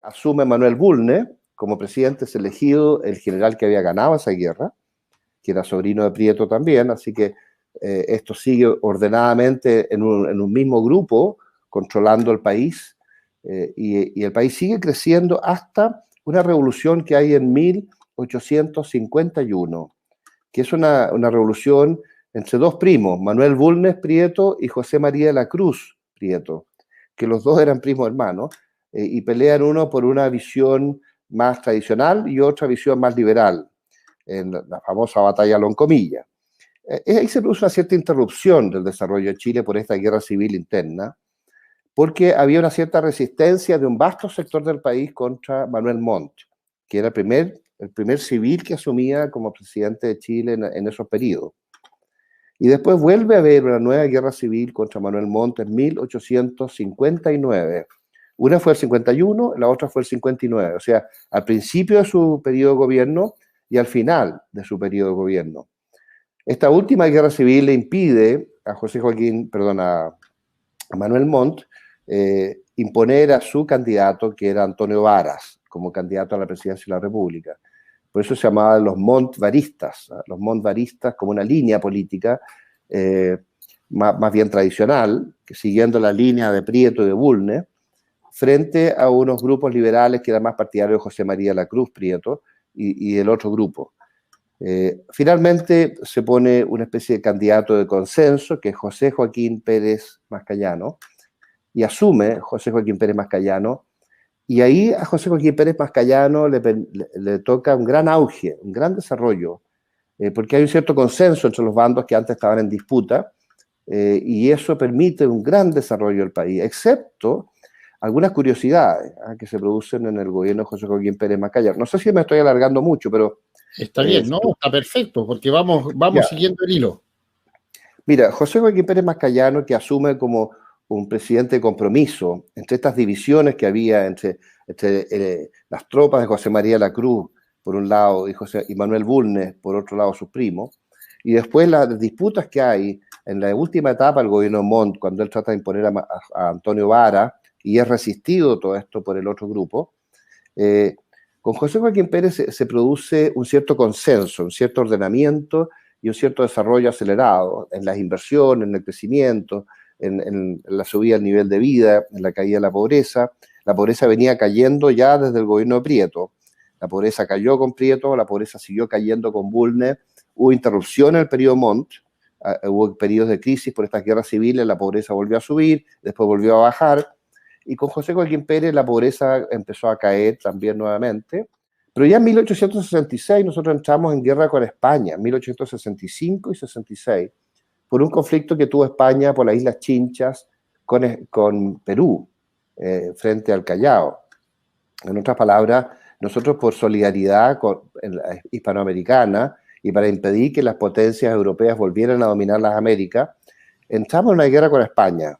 asume Manuel Bulnes como presidente, es elegido el general que había ganado esa guerra, que era sobrino de Prieto también, así que esto sigue ordenadamente en un mismo grupo, controlando el país, y el país sigue creciendo hasta una revolución que hay en 1851, que es una revolución entre dos primos, Manuel Bulnes Prieto y José María de la Cruz Prieto, que los dos eran primos hermanos, y pelean uno por una visión más tradicional y otra visión más liberal, en la famosa batalla Loncomilla. Ahí se produce una cierta interrupción del desarrollo de Chile por esta guerra civil interna, porque había una cierta resistencia de un vasto sector del país contra Manuel Montt, que era el primer civil que asumía como presidente de Chile en esos periodos. Y después vuelve a haber una nueva guerra civil contra Manuel Montt en 1859. Una fue el 51, la otra fue el 59, o sea, al principio de su periodo de gobierno y al final de su periodo de gobierno. Esta última guerra civil le impide a a Manuel Montt imponer a su candidato, que era Antonio Varas, como candidato a la presidencia de la República. Por eso se llamaban los Monttvaristas, como una línea política más bien tradicional, que siguiendo la línea de Prieto y de Bulnes, frente a unos grupos liberales que eran más partidarios de José María de la Cruz Prieto y el otro grupo. Finalmente se pone una especie de candidato de consenso, que es José Joaquín Pérez Mascayano, y asume José Joaquín Pérez Mascayano, y ahí a José Joaquín Pérez Mascayano le toca un gran auge, un gran desarrollo, porque hay un cierto consenso entre los bandos que antes estaban en disputa, y eso permite un gran desarrollo del país, excepto algunas curiosidades que se producen en el gobierno de José Joaquín Pérez Mascayano. No sé si me estoy alargando mucho, pero... Está bien, ¿no? Está perfecto, porque vamos siguiendo el hilo. Mira, José Joaquín Pérez Mascayano, que asume como un presidente de compromiso entre estas divisiones que había entre las tropas de José María de la Cruz, por un lado, y Manuel Bulnes, por otro lado, sus primos, y después las disputas que hay en la última etapa del gobierno de Montt, cuando él trata de imponer a Antonio Vara, y es resistido todo esto por el otro grupo. Con José Joaquín Pérez se produce un cierto consenso, un cierto ordenamiento y un cierto desarrollo acelerado en las inversiones, en el crecimiento, en la subida del nivel de vida, en la caída de la pobreza. La pobreza venía cayendo ya desde el gobierno de Prieto. La pobreza cayó con Prieto, la pobreza siguió cayendo con Bulnes. Hubo interrupción en el periodo Montt, hubo periodos de crisis por estas guerras civiles, la pobreza volvió a subir, después volvió a bajar. Y con José Joaquín Pérez la pobreza empezó a caer también nuevamente. Pero ya en 1866 nosotros entramos en guerra con España, en 1865 y 66, por un conflicto que tuvo España por las Islas Chinchas con Perú, frente al Callao. En otras palabras, nosotros por solidaridad hispanoamericana y para impedir que las potencias europeas volvieran a dominar las Américas, entramos en una guerra con España,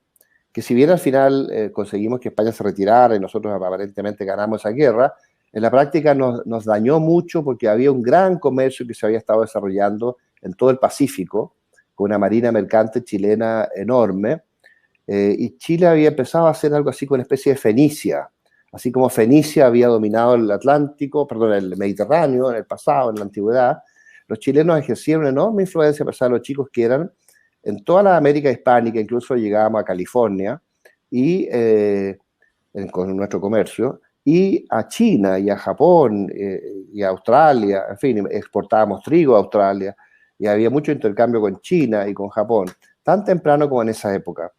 que si bien al final conseguimos que España se retirara y nosotros aparentemente ganamos esa guerra, en la práctica nos dañó mucho porque había un gran comercio que se había estado desarrollando en todo el Pacífico, con una marina mercante chilena enorme, y Chile había empezado a hacer algo así como una especie de Fenicia, así como Fenicia había dominado el Mediterráneo en el pasado, en la antigüedad. Los chilenos ejercieron una enorme influencia, a pesar de los chicos que eran, en toda la América hispánica, incluso llegábamos a California, y con nuestro comercio, y a China y a Japón y a Australia, en fin, exportábamos trigo a Australia, y había mucho intercambio con China y con Japón, tan temprano como en esa época.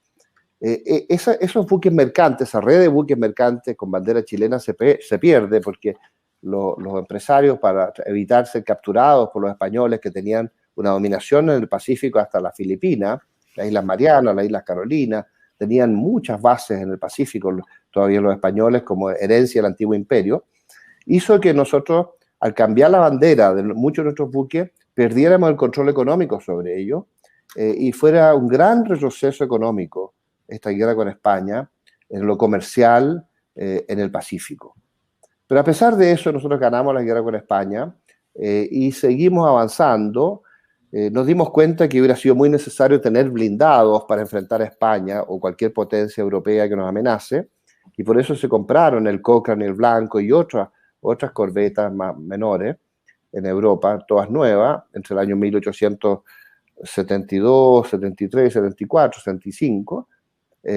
Esos buques mercantes, esa red de buques mercantes con bandera chilena se pierde porque los empresarios, para evitar ser capturados por los españoles que tenían una dominación en el Pacífico hasta las Filipinas, las Islas Marianas, las Islas Carolinas, tenían muchas bases en el Pacífico, todavía los españoles, como herencia del antiguo imperio, hizo que nosotros, al cambiar la bandera de muchos de nuestros buques, perdiéramos el control económico sobre ellos y fuera un gran retroceso económico esta guerra con España, en lo comercial, en el Pacífico. Pero a pesar de eso, nosotros ganamos la guerra con España y seguimos avanzando. Nos dimos cuenta que hubiera sido muy necesario tener blindados para enfrentar a España o cualquier potencia europea que nos amenace, y por eso se compraron el Cochrane, el Blanco y otras corbetas más menores en Europa, todas nuevas, entre el año 1872, 73, 74, 75,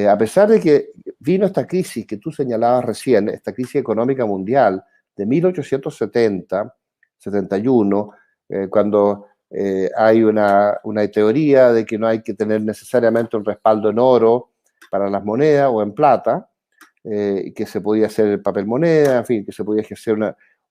a pesar de que vino esta crisis que tú señalabas recién, esta crisis económica mundial de 1870, 71, cuando hay una teoría de que no hay que tener necesariamente un respaldo en oro para las monedas o en plata, y que se podía hacer el papel moneda, en fin, que se podía ejercer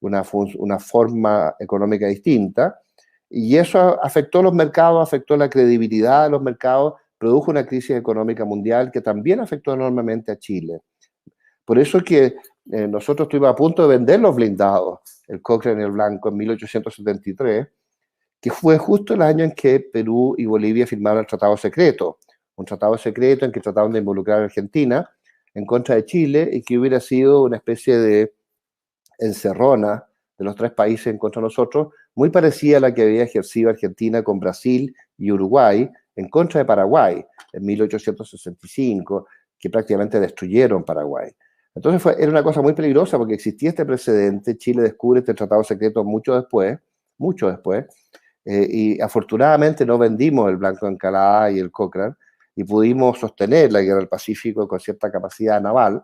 una forma económica distinta. Y eso afectó los mercados, afectó la credibilidad de los mercados, produjo una crisis económica mundial que también afectó enormemente a Chile. Por eso es que nosotros estuvimos a punto de vender los blindados, el Cochrane y el Blanco, en 1873, que fue justo el año en que Perú y Bolivia firmaron el Tratado Secreto, un tratado secreto en que trataron de involucrar a Argentina en contra de Chile y que hubiera sido una especie de encerrona de los tres países en contra de nosotros, muy parecida a la que había ejercido Argentina con Brasil y Uruguay en contra de Paraguay en 1865, que prácticamente destruyeron Paraguay. Entonces era una cosa muy peligrosa porque existía este precedente, Chile descubre este tratado secreto mucho después, y afortunadamente no vendimos el Blanco de Encalada y el Cochrane, y pudimos sostener la guerra del Pacífico con cierta capacidad naval,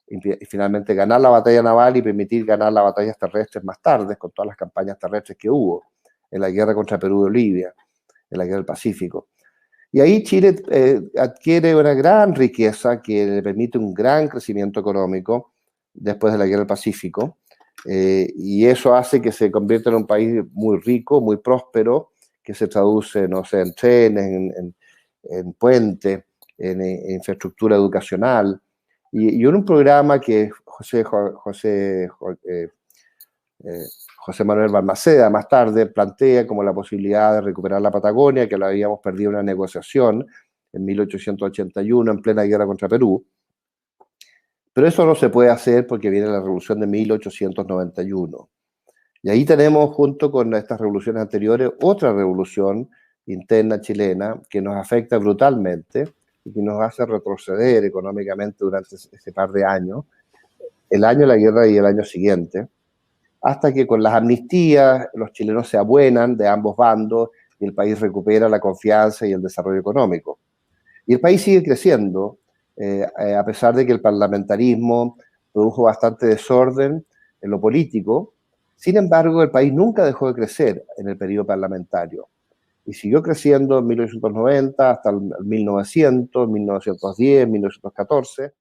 y finalmente ganar la batalla naval y permitir ganar las batallas terrestres más tarde, con todas las campañas terrestres que hubo en la guerra contra Perú y Bolivia, en la guerra del Pacífico. Y ahí Chile adquiere una gran riqueza que le permite un gran crecimiento económico después de la guerra del Pacífico, y eso hace que se convierta en un país muy rico, muy próspero, que se traduce, no sé, en trenes, en puentes, en infraestructura educacional, y en un programa que José Manuel Balmaceda más tarde plantea como la posibilidad de recuperar la Patagonia, que la habíamos perdido en una negociación en 1881 en plena guerra contra Perú. Pero eso no se puede hacer porque viene la revolución de 1891. Y ahí tenemos, junto con estas revoluciones anteriores, otra revolución interna chilena que nos afecta brutalmente y que nos hace retroceder económicamente durante ese par de años, el año de la guerra y el año siguiente, hasta que con las amnistías los chilenos se abuenan de ambos bandos y el país recupera la confianza y el desarrollo económico. Y el país sigue creciendo, a pesar de que el parlamentarismo produjo bastante desorden en lo político. Sin embargo, el país nunca dejó de crecer en el periodo parlamentario y siguió creciendo en 1890 hasta el 1900, 1910, 1914,